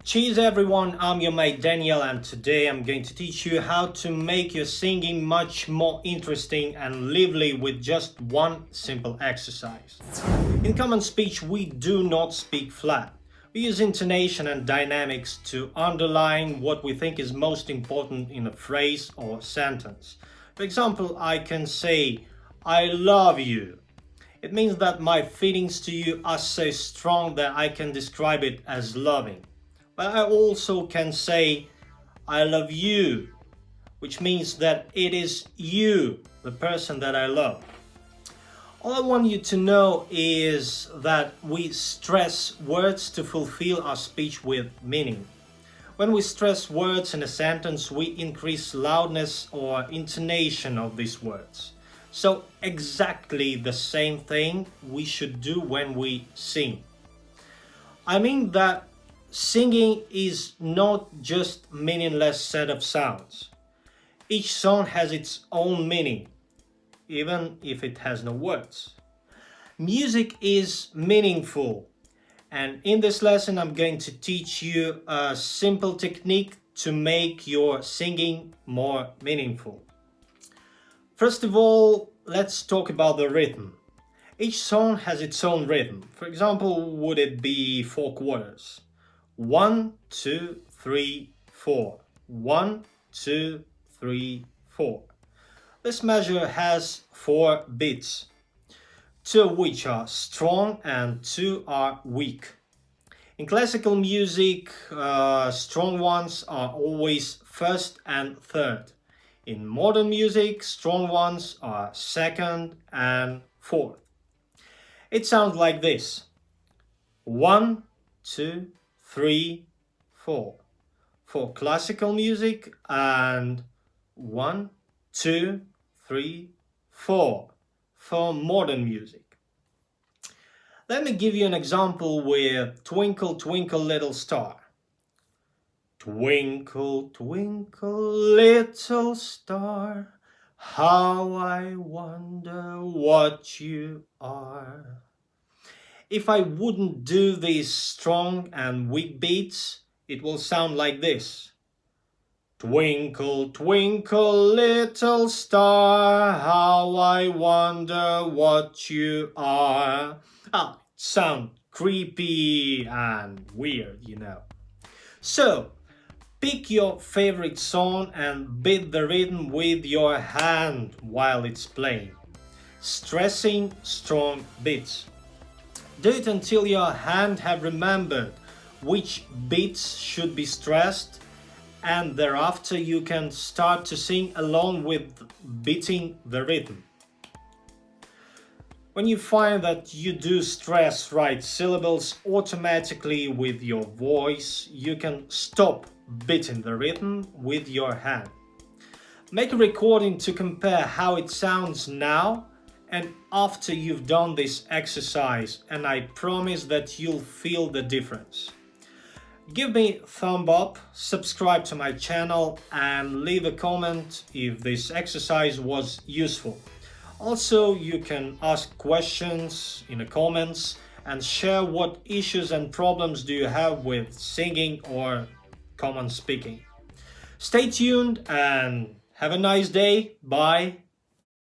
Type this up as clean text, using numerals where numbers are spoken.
Cheers everyone, I'm your mate Daniel and today I'm going to teach you how to make your singing much more interesting and lively with just one simple exercise. In common speech, we do not speak flat. We use intonation and dynamics to underline what we think is most important in a phrase or sentence. For example, I can say, I love you. It means that my feelings to you are so strong that I can describe it as loving. But I also can say, I love you, which means that it is you, the person that I love. All I want you to know is that we stress words to fulfill our speech with meaning. When we stress words in a sentence, we increase loudness or intonation of these words. So exactly the same thing we should do when we sing. I mean that singing is not just meaningless set of sounds. Each song has its own meaning, even if it has no words. Music is meaningful, and in this lesson I'm going to teach you a simple technique to make your singing more meaningful. First of all, let's talk about the rhythm. Each song has its own rhythm. For example, would it be 4 quarters? 1, 2, 3, 4. 1, 2, 3, 4. This measure has 4 beats, 2 of which are strong and 2 are weak. In classical music, strong ones are always first and third. In modern music, strong ones are second and fourth. It sounds like this. 1, 2, 3, 4. For classical music, and 1, 2, 3, 4 for modern music. Let me give you an example with Twinkle Twinkle Little Star. Twinkle twinkle little star, how I wonder what you are. If I wouldn't do these strong and weak beats, it will sound like this. Twinkle, twinkle, little star, how I wonder what you are. It sounds creepy and weird, you know. So, pick your favorite song and beat the rhythm with your hand while it's playing, stressing strong beats. Do it until your hand have remembered which beats should be stressed, and thereafter you can start to sing along with beating the rhythm. When you find that you do stress right syllables automatically with your voice, you can stop beating the rhythm with your hand. Make a recording to compare how it sounds now and after you've done this exercise, and I promise that you'll feel the difference. Give me a thumb up, subscribe to my channel and leave a comment if this exercise was useful. Also, you can ask questions in the comments and share what issues and problems do you have with singing or common speaking. Stay tuned and have a nice day. Bye.